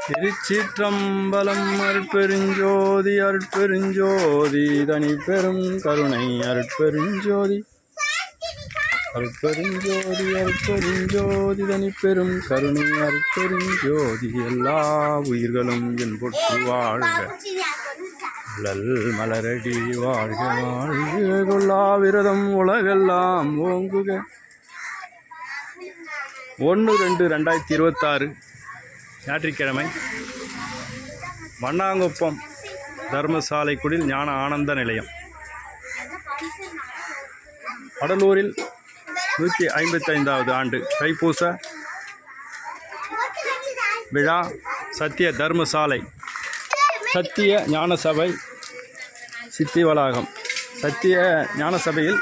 திருச்சிற்றம்பலம். அருட்பெருஞ்சோதி அருட்பெருஞ்சோதி தனிப்பெரும் கருணை அருட்பெருஞ்சோதி அருட்பெருஞ்சோதி அருட்பெருஞ்சோதி தனிப்பெரும் கருணை அருட்பெருஞ்சோதி. எல்லா உயிர்களும் என் பொற்று வாழ்க, லல் மலரடி வாழ்க வாழ்க. கொல்லா விரதம் உலகெல்லாம் ஓங்குக. 1/2/2026 ஞாயிற்றுக்கிழமை மண்ணாங்குப்பம் தர்மசாலை குடில் ஞான ஆனந்த நிலையம் வடலூரில் 155வது ஆண்டு தைப்பூச விழா. சத்திய தர்மசாலை, சத்திய ஞான சபை, சித்தி வளாகம். சத்திய ஞான சபையில்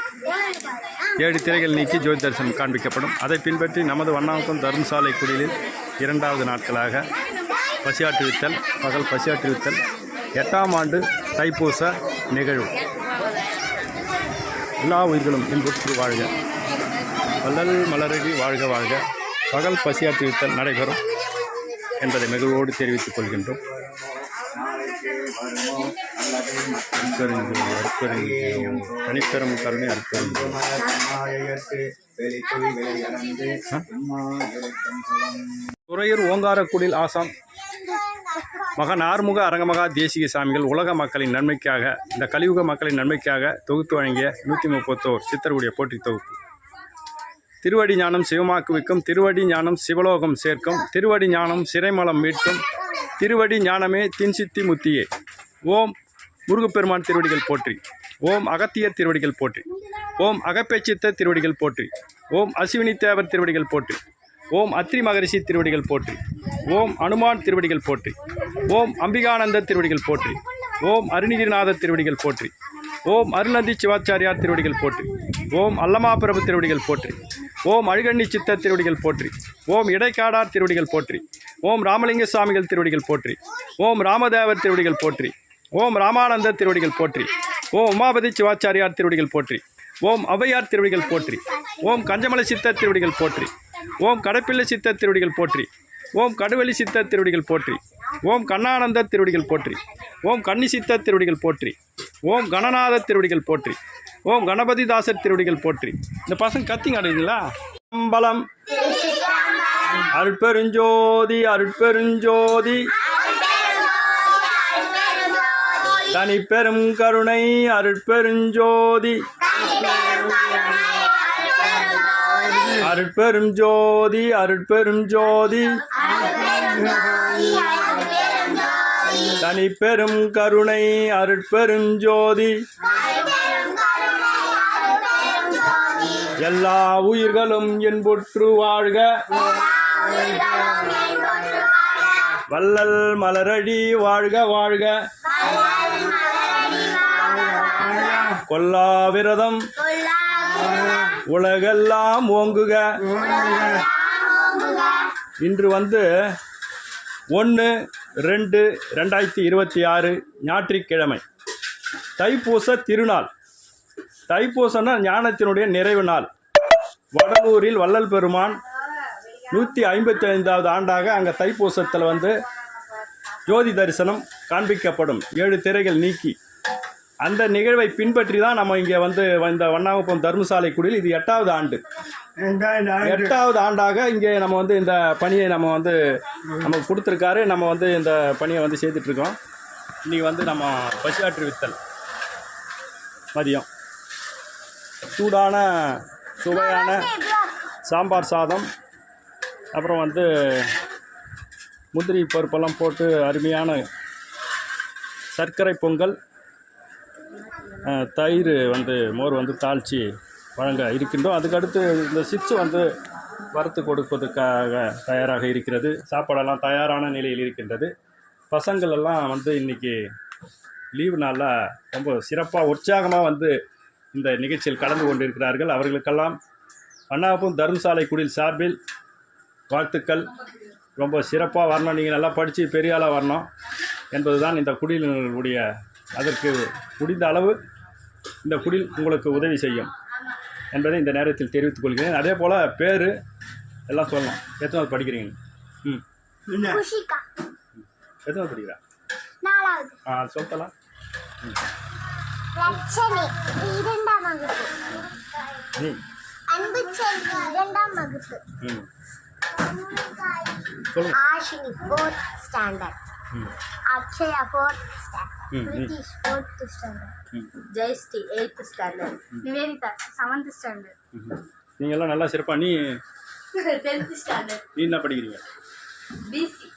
7 திரைகள் நீக்கி ஜோதி தரிசனம் காண்பிக்கப்படும். அதை பின்பற்றி நமது வண்ணாங்குப்பம் தர்மசாலை குடிலில் 2வது நாட்களாக பசியாற்றுவித்தல், பகல் பசியாற்றுவித்தல் 8ஆம் ஆண்டு தைப்பூச நிகழ்வு. எல்லா உயிர்களும் இன்புற்று வாழ்க, வள்ளல் மலரடி வாழ்க வாழ்க. பகல் பசியாற்றுவித்தல் நடைபெறும் என்பதை மிகுவோடு தெரிவித்துக் கொள்கின்றோம். தனிப்பெரும் கருணை அற்பெரும். துறையூர் ஓங்காரக்குடில் ஆசாம் மகன் ஆறுமுக அரங்கமகா தேசிக சாமிகள் உலக மக்களின் நன்மைக்காக, இந்த கலியுக மக்களின் நன்மைக்காக தொகுத்து வழங்கிய 131 சித்தருடைய போற்றி தொகுப்பு. திருவடி ஞானம் சிவமாக்குவிக்கும், திருவடி ஞானம் சிவலோகம் சேர்க்கும், திருவடி ஞானம் சிறைமலம் மீட்கும், திருவடி ஞானமே தின்சித்தி முத்தியே. ஓம் முருகப்பெருமான் திருவடிகள் போற்றி. ஓம் அகத்தியர் திருவடிகள் போற்றி. ஓம் அகப்பேச்சித்த திருவடிகள் போற்றி. ஓம் அஸ்வினி தேவர் திருவடிகள் போற்றி. ஓம் அத்ரி மகரிஷி திருவடிகள் போற்றி. ஓம் அனுமான் திருவடிகள் போற்றி. ஓம் அம்பிகானந்த திருவடிகள் போற்றி. ஓம் அருணகிரிநாத திருவடிகள் போற்றி. ஓம் அருணந்தி சிவாச்சாரியார் திருவடிகள் போற்றி. ஓம் அல்லமாபிரபு திருவடிகள் போற்றி. ஓம் அழுகண்ணி சித்த திருவடிகள் போற்றி. ஓம் இடைக்காடார் திருவடிகள் போற்றி. ஓம் ராமலிங்க சுவாமிகள் திருவடிகள் போற்றி. ஓம் ராமதேவர் திருவடிகள் போற்றி. ஓம் ராமானந்த திருவடிகள் போற்றி. ஓம் உமாபதி சிவாச்சாரியார் திருவடிகள் போற்றி. ஓம் ஔவையார் திருவடிகள் போற்றி. ஓம் கஞ்சமலை சித்த திருவடிகள் போற்றி. ஓம் கடைப்பிள்ளை சித்த திருவடிகள் போற்றி. ஓம் கடுவெளி சித்த திருவடிகள் போற்றி. ஓம் கண்ணானந்த திருவடிகள் போற்றி. ஓம் கன்னி சித்த திருவடிகள் போற்றி. ஓம் கணநாத திருவடிகள் போற்றி. ஓம் கணபதிதாசர் திருவடிகள் போற்றி. இந்த பசங்க கத்திங்க அடையுங்களா? அம்பலம் அருட்பெருஞ்சோதி அருட்பெருஞ்சோதி தனிப்பெரும் கருணை அருட்பெருஞ்சோதி அருட்பெரும் ஜோதி அருட்பெரும் ஜோதி தனிப்பெரும் கருணை அருட்பெரும் ஜோதி. எல்லா உயிர்களும் என்புற்று வாழ்க, வள்ளல் மலரடி வாழ்க வாழ்க. கொல்லா விரதம் உலகெல்லாம் ஓங்குக. இன்று 1/2/2026 ஞாயிற்றுக்கிழமை தைப்பூச திருநாள். தைப்பூசம்னா ஞானத்தினுடைய நிறைவு நாள். வடலூரில் வள்ளல் பெருமான் 155வது ஆண்டாக அங்கே தைப்பூசத்தில் ஜோதி தரிசனம் காண்பிக்கப்படும். 7 திரைகள் நீக்கி அந்த நிகழ்வை பின்பற்றி தான் நம்ம இங்கே இந்த வண்ணாங்குப்பம் தர்மசாலை குடியில் இது 8வது ஆண்டு. 8வது ஆண்டாக இங்கே நம்ம இந்த பணியை நமக்கு கொடுத்துருக்காரு. நம்ம இந்த பணியை செய்துட்ருக்கோம். இன்றைக்கி நம்ம பசியாற்று வித்தல் மதியம் சூடான சுவையான சாம்பார் சாதம், அப்புறம் முந்திரி பருப்பெல்லாம் போட்டு அருமையான சர்க்கரை பொங்கல், தயிர் மோர் தாளித்து வழங்க இருக்கின்றோம். அதுக்கடுத்து இந்த சிப்ஸ் வறுத்து கொடுப்பதற்காக தயாராக இருக்கிறது. சாப்பாடெல்லாம் தயாரான நிலையில் இருக்கின்றது. பசங்கள் எல்லாம் இன்றைக்கி லீவு நாளில் ரொம்ப சிறப்பாக உற்சாகமாக இந்த நிகழ்ச்சியில் கலந்து கொண்டிருக்கிறார்கள். அவர்களுக்கெல்லாம் வண்ணாங்குப்பம் தர்மசாலை குடில் சார்பில் வாழ்த்துக்கள். ரொம்ப சிறப்பாக வரணும், நீங்கள் நல்லா படித்து பெரிய ஆளாக வரணும் என்பது தான் இந்த குடிலுடைய, அதற்கு முடிந்த அளவு இந்த குடில் உங்களுக்கு உதவி செய்யும் என்பதை இந்த நேரத்தில் தெரிவித்துக் கொள்கிறேன். அதே போல் பேர் எல்லாம் சொல்லலாம். எத்தனாவது படிக்கிறீங்க? எத்தனை படிக்கிறா? 4வது. சொல்லலாம். லட்சணி 2ஆம் வகுப்பு. நீ அன்புச்செல்வி 2ஆம் வகுப்பு. Ashini 4th standard. Akshaya 4th standard. Nitish 4th standard. Jayashree 8th standard. Nivedita 7th standard. நீங்கள் எல்லாம் நல்லா சிறப்பா. நீ 10th standard. நீ என்ன படிக்கிறீங்க? பிசி.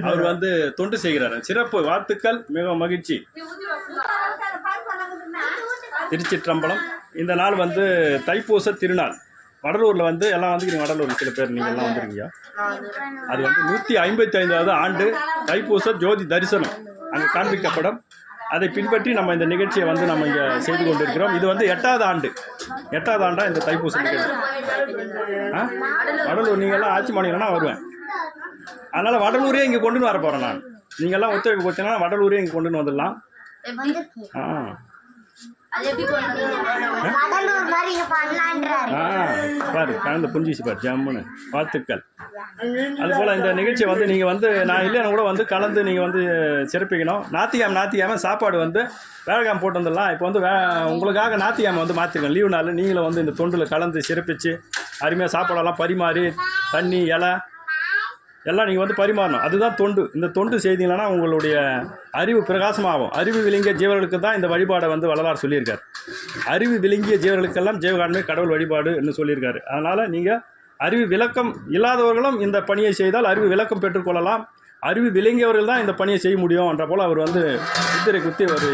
அவர் வந்து தொண்டு செய்கிறார். சிறப்பு, வாழ்த்துக்கள், மிக மகிழ்ச்சி. திருச்சிற்றம்பலம். இந்த நாள் வந்து தைப்பூச திருநாள். வடலூரில் வந்து எல்லாம் வந்துக்கிறீங்க. வடலூர் சில பேர் நீங்கள் எல்லாம் வந்துருக்கீங்க. அது வந்து 155வது ஆண்டு தைப்பூச ஜோதி தரிசனம் அங்கே காண்பிக்கப்படும். அதை பின்பற்றி நம்ம இந்த நிகழ்ச்சியை வந்து நம்ம இங்கே செய்து கொண்டிருக்கிறோம். இது வந்து 8வது ஆண்டு. 8வது ஆண்டா இந்த தைப்பூச நிகழ்ச்சி. வடலூர் நீங்கள்லாம் ஆட்சி மாநிலம்னா வருவேன். அதனால் வடலூரே இங்கே கொண்டு வர போகிறேன் நான். நீங்கள்லாம் ஒத்துழைப்பு கொடுத்தீங்கன்னா வடலூரே இங்கே கொண்டு வந்துடலாம். பாரு கலந்து புரிஞ்சிச்சு பாரு ஜம்முன்னு. வாழ்த்துக்கள். அதுபோல் இந்த நிகழ்ச்சியை வந்து நீங்கள் வந்து நான் இல்லைன்னா கூட வந்து கலந்து நீங்கள் வந்து சிறப்பிக்கணும். ஞாயிற்றுக்கிழமை சாப்பாடு வந்து வேலைக்காம போட்டு வந்துடலாம். இப்போ வந்து உங்களுக்காக ஞாயிற்றுக்கிழமை வந்து மாற்றிருக்கேன். லீவு நாள் நீங்களும் வந்து இந்த தொண்டில் கலந்து சிறப்பித்து அருமையாக சாப்பாடெல்லாம் பரிமாறி தண்ணி இலை எல்லாம் நீங்கள் வந்து பரிமாறணும். அதுதான் தொண்டு. இந்த தொண்டு செய்தீங்கன்னா உங்களுடைய அறிவு பிரகாசமாகும். அறிவு விளங்கிய ஜீவர்களுக்கு தான் இந்த வழிபாடை வந்து வள்ளலார் சொல்லியிருக்கார். அறிவு விளங்கிய ஜீவர்களுக்கெல்லாம் ஜீவகாண்மை கடவுள் வழிபாடுன்னு சொல்லியிருக்காரு. அதனால் நீங்கள் அறிவு விளக்கம் இல்லாதவர்களும் இந்த பணியை செய்தால் அறிவு விளக்கம் பெற்றுக்கொள்ளலாம். அறிவு விளங்கியவர்கள் தான் இந்த பணியை செய்ய முடியும் என்ற போல் அவர் வந்து முத்திரை குத்தி ஒரு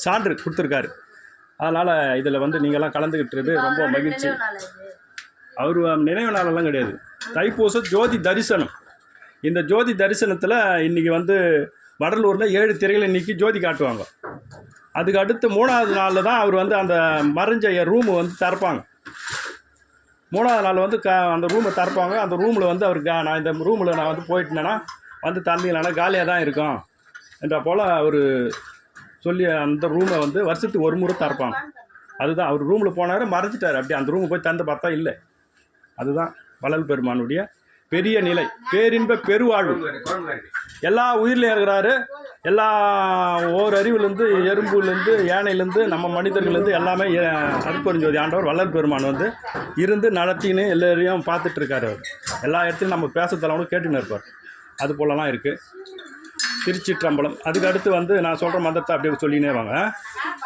சான்று கொடுத்துருக்காரு. அதனால் இதில் வந்து நீங்கள்லாம் கலந்துக்கிட்டுறது ரொம்ப மகிழ்ச்சி. அவர் நினைவு நாளெல்லாம் கிடையாது. தைப்பூச ஜோதி தரிசனம். இந்த ஜோதி தரிசனத்தில் இன்றைக்கி வந்து வடலூரில் 7 திரைகள் இன்றைக்கி ஜோதி காட்டுவாங்க. அதுக்கு அடுத்து 3வது நாளில் தான் அவர் வந்து அந்த மறைஞ்ச ரூமு வந்து திறப்பாங்க. 3வது நாள் வந்து அந்த ரூமை திறப்பாங்க. அந்த ரூமில் வந்து அவருக்கு நான் இந்த ரூமில் நான் வந்து போயிட்டேன்னா வந்து தந்திங்கன்னா காலியாக தான் இருக்கும் என்ற போல் அவர் சொல்லி அந்த ரூமை வந்து வருஷத்துக்கு ஒரு முறை திறப்பாங்க. அதுதான் அவர் ரூமில் போனார், மறைச்சிட்டார். அப்படி அந்த ரூமை போய் திறந்து பார்த்தா இல்லை. அதுதான் வள்ளல் பெருமானுடைய பெரிய நிலை, பேரின்ப பெருவாழ்வு. எல்லா உயிரிலையும் இருக்கிறாரு. எல்லா ஓர் அறிவுலேருந்து எறும்புலேருந்து யானையிலேருந்து நம்ம மனிதர்கள்லேருந்து எல்லாமே அருட்பெருஞ்சோதி ஆண்டவர் வள்ளல் பெருமான் வந்து இருந்து நடத்தின்னு எல்லோரையும் பார்த்துட்டு இருக்காரு. அவர் எல்லா இடத்துலையும் நம்ம பேசுறதெல்லாம் கூட கேட்டுன்னு இருப்பார். அது போலலாம் இருக்குது திருச்சிற்றம்பலம். அதுக்கு அடுத்து வந்து நான் சொல்கிற மதத்தை அப்படியே சொல்லினே வாங்க.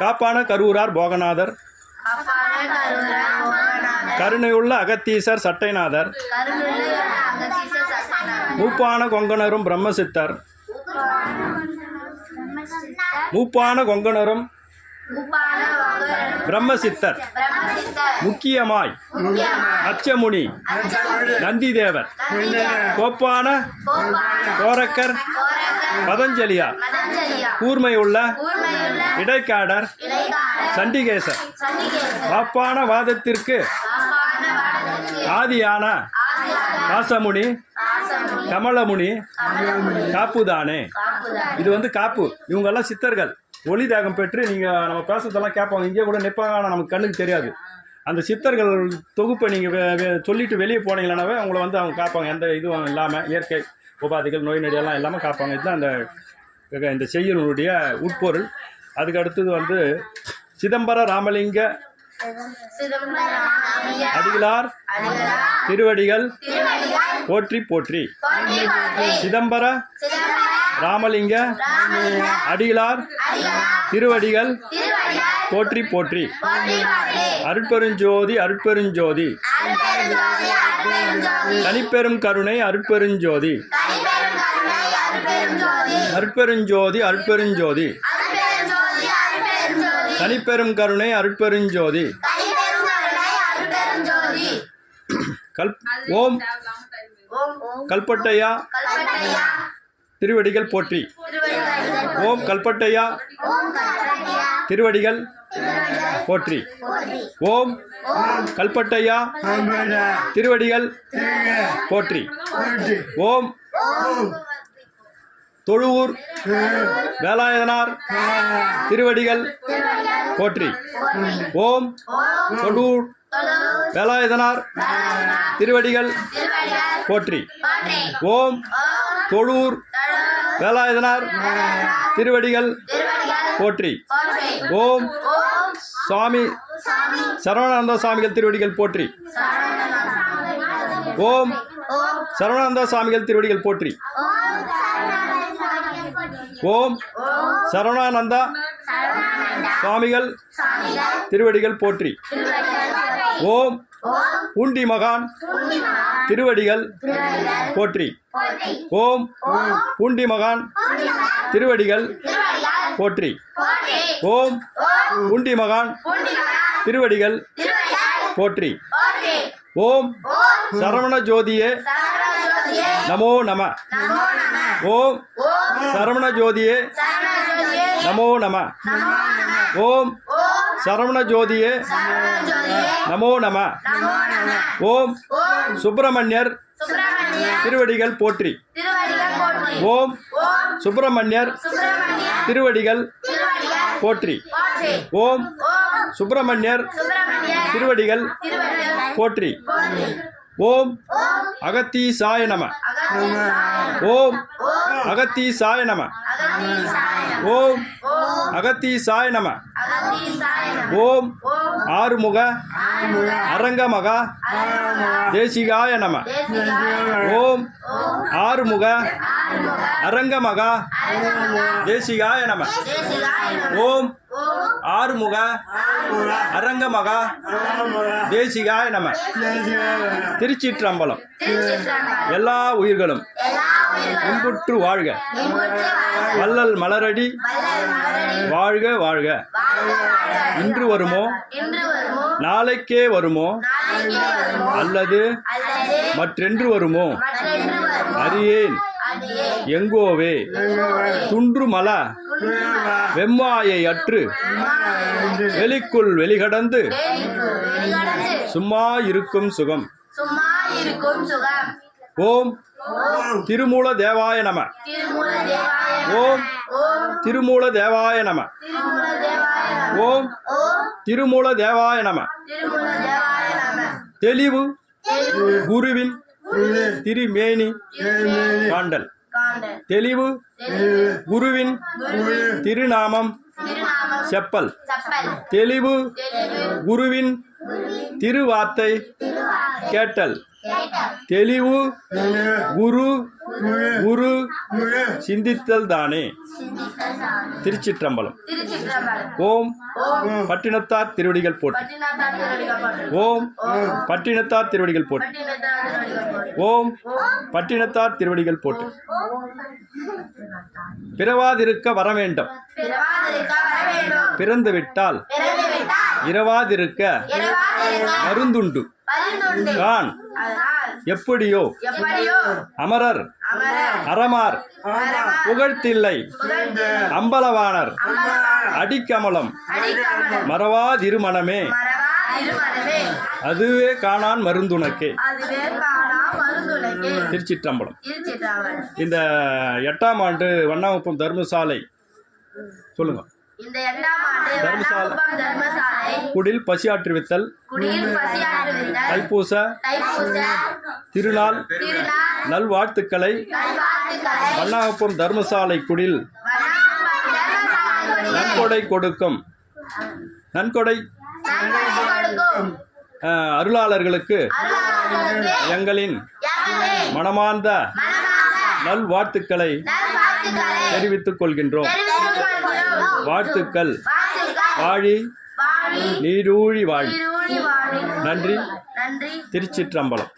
காப்பான கருவூரார் போகநாதர், கருணையுள்ள அகத்தீசர் சட்டைநாதர், மூப்பான கொங்கணரும் பிரம்மசித்தர், மூப்பான கொங்கணரும் பிரம்மசித்தர், முக்கியமாய் அச்சமுனி நந்திதேவர், கோப்பான கோரக்கர் பதஞ்சலியார், கூர்மையுள்ள இடைக்காடர் சண்டிகேசர், வாப்பான வாதத்திற்கு ஆதியான காசமுனி கமலமுனி காப்புதானே. இது வந்து காப்பு. இவங்கெல்லாம் சித்தர்கள். ஒளி தேகம் பெற்று நீங்கள் நம்ம பேசுறதெல்லாம் கேட்பாங்க. இங்கே கூட நிற்பாங்க. ஆனால் நமக்கு கண்ணுக்கு தெரியாது. அந்த சித்தர்கள் தொகுப்பை நீங்கள் சொல்லிட்டு வெளியே போனீங்கன்னாவே உங்களை வந்து அவங்க காப்பாங்க. எந்த இதுவும் இல்லாமல் இயற்கை உபாதைகள் நோய் நொடியெல்லாம் இல்லாமல் காப்பாங்க. இதுதான் இந்த செய்யுளுடைய உட்பொருள். அதுக்கு அடுத்தது வந்து சிதம்பர ராமலிங்க அடிகளார் திருவடிகள் போற்றி போற்றி. சிதம்பர ராமலிங்க அடிகளார் திருவடிகள் போற்றி போற்றி. அருட்பெருஞ்சோதி அருட்பெருஞ்சோதி தனிப்பெரும் கருணை அருட்பெருஞ்சோதி அருட்பெருஞ்சோதி அருட்பெருஞ்சோதி தனிப்பெரும் கருணை அருட்பெருஞ்சோதி. ஓம் கல்பட்டையா திருவடிகள் போற்றி. ஓம் கல்பட்டையா திருவடிகள் போற்றி. ஓம் கல்பட்டையா திருவடிகள் போற்றி. ஓம் தொழுவூர் வேலாயுதனார் திருவடிகள் போற்றி. ஓம் தொழுவூர் வேலாயுதனார் திருவடிகள் போற்றி. ஓம் தொழூர் வேலாயுதனார் திருவடிகள் போற்றி. ஓம் சுவாமி சரவணானந்த சுவாமிகள் திருவடிகள் போற்றி. ஓம் சரவணானந்த சுவாமிகள் திருவடிகள் போற்றி. ஓம் சரவணானந்தா சுவாமிகள் திருவடிகள் போற்றி. ஓம் பூண்டி மகான் திருவடிகள் போற்றி. ஓம் பூண்டி மகான் திருவடிகள் போற்றி. ஓம் பூண்டி மகான் திருவடிகள் போற்றி. ஓம் சரவண ஜோதியே நமோ நம. ஓம் சரவண ஜோதியே நமோ நம. ஓம் சரவண ஜோதியே நமோ நம. ஓம் சுப்பிரமணியர் திருவடிகள் போற்றி. ஓம் சுப்பிரமணியர் திருவடிகள் போற்றி. ஓம் சுப்பிரமணியர் திருவடிகள் போற்றி. ஓம் அகத்தீசாய நம. ஓம் அகத்தீசாய நம. ஓம் அகத்தீசாய நம. ஓம் ஆறுமுக அரங்கமகா தேசிகாய நம. ஓம் ஆறுமுக அரங்கமகா தேசிகாய நம. ஓம் ஆறுமுக அரங்கமகா தேசிகாய நம. திருச்சிற்றம்பலம். எல்லா உயிர்களும் இன்புற்று வாழ்க. வள்ளல் மலரடி வாழ்க வாழ்க. இன்று வருமோ நாளைக்கே வருமோ அல்லது மற்றென்று வருமோ அறியேன் எங்கோவே துன்றுமல வெம்மாயை அற்று வெளிக்குள் வெளிகடந்து சும்மா இருக்கும் சுகம். ஓம் திருமூல தேவாய நம. ஓம் திருமூல தேவாய நம. ஓம் திருமூல தேவாய நம. தெளிவு குருவின் திருமேனி காண்டல். தெளிவு குருவின் திருநாமம் செப்பல். தெளிவு குருவின் திருவார்த்தை கேட்டல். தெளிவு குரு குரு சிந்தித்தல் தானே. திருச்சிற்றம்பலம். ஓம் பட்டினத்தார் திருவடிகள் போற்றி. ஓம் பட்டினத்தார் திருவடிகள் போற்றி. ஓம் பட்டினத்தார் திருவடிகள் போற்றி. பிறவாதிருக்க வரவேண்டும். பிறந்துவிட்டால் இரவாதிருக்க மருந்துண்டு கான். எப்படியோ அமரர் அறமார் புகழ்த்தில்லை அம்பலவாணர் அடிக்கமலம் மறவாதிருமணமே அதுவே காணான் மருந்துனக்கே. திருச்சிற்றம்பலம். இந்த 8ஆம் ஆண்டு வண்ணாகுப்பம் தர்மசாலை சொல்லுங்க. இந்த 8ஆம் ஆண்டு வண்ணாகுப்பம் தர்மசாலை குடில் பசியாற்றுவித்தல் தைப்பூச திருநாள் நல்வாழ்த்துக்களை வண்ணாகுப்பம் தர்மசாலை குடில் நன்கொடை கொடுக்கும் நன்கொடை அருளாளர்களுக்கு எங்களின் மனமார்ந்த நல்வாழ்த்துக்களை தெரிவித்துக் கொள்கின்றோம். வாழ்த்துக்கள். வாழி நீடூழி வாழி. நன்றி. திருச்சிற்றம்பலம்.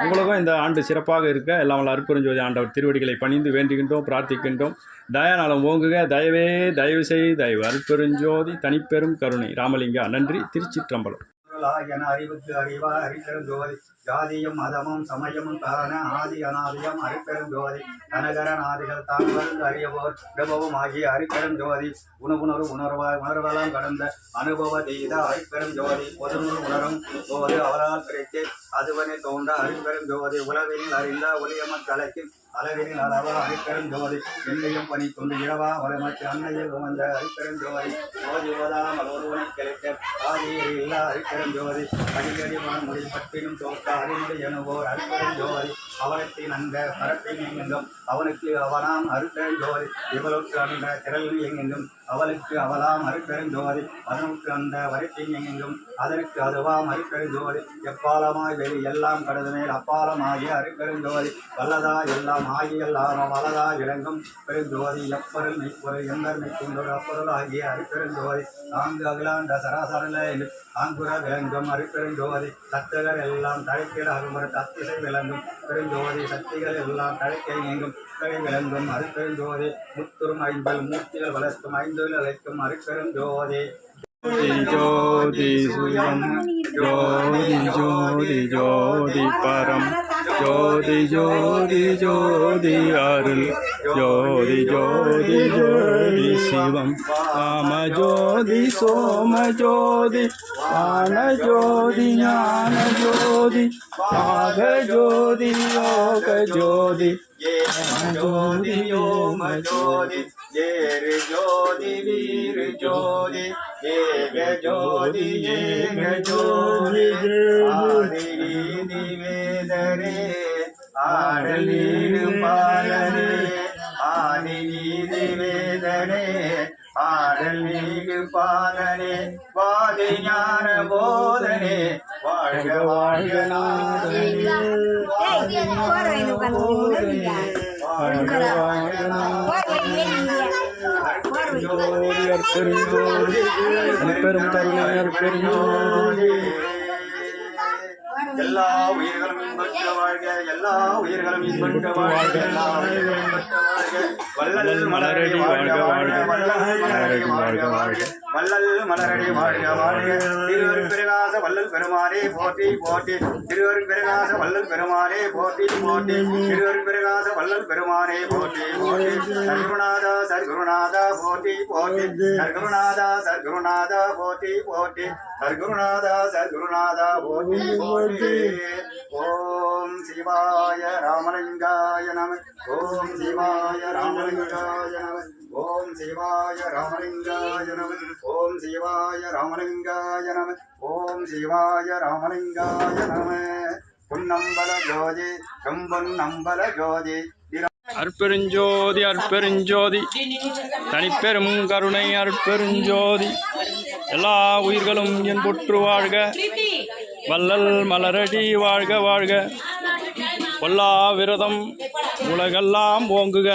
உங்களுக்கும் இந்த ஆண்டு சிறப்பாக இருக்க எல்லாம் வல்ல அருட்பெருஞ்சோதி ஆண்டவர் திருவடிகளை பணிந்து வேண்டுகின்றோம், பிரார்த்திக்கின்றோம். தயாநலம் ஓங்குக. தயவே தயவு செய் தயவு அருட்பெருஞ்சோதி தனிப்பெரும் கருணை ராமலிங்கா. நன்றி. திருச்சிற்றம்பலம். என அறிவுக்கு அறிவா அறிப்பெருஞ்சோதி ஜாதியும் மதமும் சமயமும் காரண ஆதி அநாதியம் அறிப்பெருஞ்சோதி கனகரநாதிகள் தான் வந்து அறியவோர் பிரபவும் ஆகிய அறிப்பெருஞ்சோதி உணவுணர்வு உணர்வெல்லாம் கடந்த அனுபவ தீத அறிப்பெருஞ்சோதி பொதுநூறு உணரும் போது அவரால் கிடைத்து அதுவனை தோன்ற அருட்பெரும் ஜோதி உலகினில் அறிந்த ஒளியமத் தலைக்கும் அளவினில் அளவா அரிப்பெரும் ஜோதி எண்ணையும் பணி கொண்டு இரவா வளமற்ற அன்னையில் உமந்த அரிப்பெரும் ஜோதி ஜோதி ஓதாமல் ஒருவனை கிடைக்க ஆதியில் இல்லா அரிப்பெரும் ஜோதி அடிக்கடிவான் மொழி பற்றினும் தோற்ற அறிமுறை எனுவோர் அரிப்பெரும் ஜோதி அவனத்தின் அங்க பரப்பின் எங்கெங்கும் அவனுக்கு அவனாம் அருட்பெரும் ஜோதி இவளுக்கு அந்த திரள் எங்கெங்கும் அவளுக்கு அவளாம் அருட்பெரும் ஜோதி அதனுக்கு அந்த வரிப்பின் எங்கெங்கும் அதற்கு அதுவாம் அருட்பெரும் ஜோதி எப்பாலமாய் வெளி எல்லாம் கடது மேல் அப்பாலமாகிய அருட்பெரும் ஜோதி வல்லதா எல்லாம் ஆகியெல்லாம் வலதா விளங்கும் பெருஞ்சோதி எப்பொருள் மெய்ப்பொருள் எந்தர் மெய்க்குண்டொரு அப்பொருள் ஆகிய அருட்பெருஞ்சோதி ஆங்கு அகிலாண்ட சராசரல ஆங்குர விளங்கும் அருட்பெருஞ்சோதி சத்துகள் எல்லாம் தழைக்கிட அருமுறை தத்திசை விளங்கும் பெருஞ்சோதி சக்திகள் எல்லாம் தழைக்கை எங்கும் தலை விளங்கும் அருட்பெருஞ்சோதி முத்துரும் ஐம்பல் மூர்த்திகள் வளர்க்கும் ஐந்தொழில் அழைக்கும் அருட்பெருஞ்சோதி ஜோதி சுயம் ஜோதி ஜோதி ஜோதி பரம் ஜோதி ஜோதி ஜோதி அருள் ஜோதி ஜோதி ஜோதி சிவம் காம ஜோதி சோம ஜோதி ஆன ஜோதி ஞான ஜோதி யாக ஜோதி யோக ஜோதி ஜோதி யோம ஜோதி ஏறு ஜோதி வீர ஜோதி ஏக ஜோதி ஏக ஜோதி ஆதி நீதி வேதரே ஆடலீடு பாலரே ஆதி நீதி வேதரே ஆடல் நீடு பாலனே வாதி ஞான போதனே வாழ்க வாழ்க நாதனே ஜோதி அற்பெருஞ்சோதி அற்பெரும் கருணை அற்பெருஞ்சோதி எல்லா உயிர்களும் இன்பற்ற வாழ்க எல்லா உயிர்களும் இன்பற்ற வாழ்க எல்லா உயிர்களும் இன்பற்ற வாழ்க வள்ளல் மலரடி வாழ்க வாழ்க வள்ளல் மலரடி வாழ்க வாழ்க வள்ளல் மலரடி வாழ்க வாழ்க திருவருள் பிரகாச வள்ளல் பெருமானே போற்றி போற்றி திருவருள் பிரகாச வள்ளல் பெருமானே போற்றி போற்றி திருவருள் பிரகாச வள்ளல் பெருமானே போற்றி போற்றி சர்க்குருநாதா சர்க்குருநாதா போற்றி போற்றி சர்க்குருநாதா சர்க்குருநாதா போற்றி போற்றி சர்க்குருநாதா சர்க்குருநாதா போற்றி போற்றி ஓம் சிவாய ராமலிங்காய நம ஓம் சிவாய ராமலிங்காய நம ஓம் சிவாய ராமலிங்காய நம ஓம் சிவாய ராமலிங்காய நம ஓம் சிவாய ராமலிங்காய நம பொன்னம்பல ஜோதி செம்பொன்னம்பல ஜோதி அற்பெருஞ்சோதி அற்பெருஞ்சோதி தனிப்பெரும் கருணை அற்பெருஞ்சோதி எல்லா உயிர்களும் என் பொற்று வாழ்க வள்ளல் மலரடி வாழ்க வாழ்க பொல்லா விரதம் உலகெல்லாம் ஓங்குக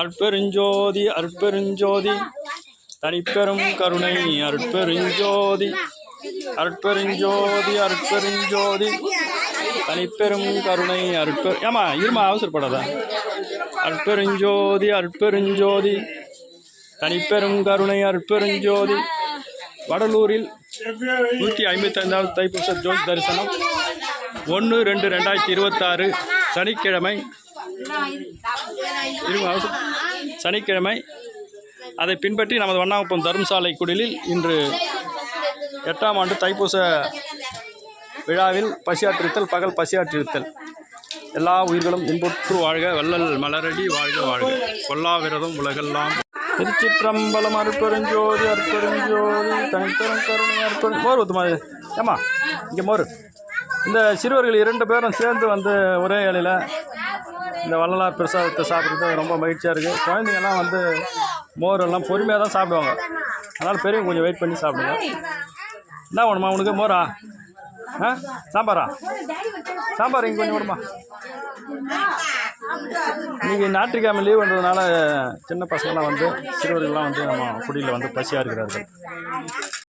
அற்பெருஞ்சோதி அற்பெருஞ்சோதி தனிப்பெரும் கருணை அற்பெருஞ்சோதி அற்பெருஞ்சோதி அற்பெருஞ்சோதி தனிப்பெரும் கருணை ஏமா இருமா அவசரப்படாத அற்பெருஞ்சோதி அற்பெருஞ்சோதி தனிப்பெரும் கருணை அற்பெருஞ்சோதி வடலூரில் 155வது தைப்பூச ஜோதி தரிசனம் 1/2/2026 சனிக்கிழமை சனிக்கிழமை. அதை பின்பற்றி நமது வண்ணாகுப்பம் தர்மசாலை குடிலில் இன்று 8ஆம் ஆண்டு தைப்பூச விழாவில் பசியாற்றிருத்தல் பகல் பசியாற்றிருத்தல். எல்லா உயிர்களும் இன்புற்று வாழ்க வள்ளல் மலரடி வாழ்க வாழ்க கொல்லா விரதம் உலகெல்லாம். திருச்சிற்றம்பலம் அற்பெருஞ்சோதி அற்பெருஞ்சோதி தனிப்பெரும் கருணை மோர் ஊற்றுமா ஏமா இங்கே மோர். இந்த சிறுவர்கள் 2 பேரும் சேர்ந்து வந்து ஒரே இலையில் இந்த வள்ளலார் பிரசாதத்தை சாப்பிட்றது ரொம்ப மகிழ்ச்சியாக இருக்குது. குழந்தைங்கள்லாம் வந்து மோரெல்லாம் பொறுமையாக தான் சாப்பிடுவாங்க. அதனால் பெரியவங்க கொஞ்சம் வெயிட் பண்ணி சாப்பிடுங்க. என்ன வேணுமா உனக்கு? மோரா? சாம்பாரா? சாம்பார் இங்கே கொஞ்சம் வேணுமா? இன்றைக்கி ஞாயிற்றுக்கிழமை லீவ் பண்ணுறதுனால சின்ன பசங்கள்லாம் வந்து சிறுவர்கள்லாம் வந்து நம்ம குடியில் வந்து பசியாக இருக்கிறார்கள்.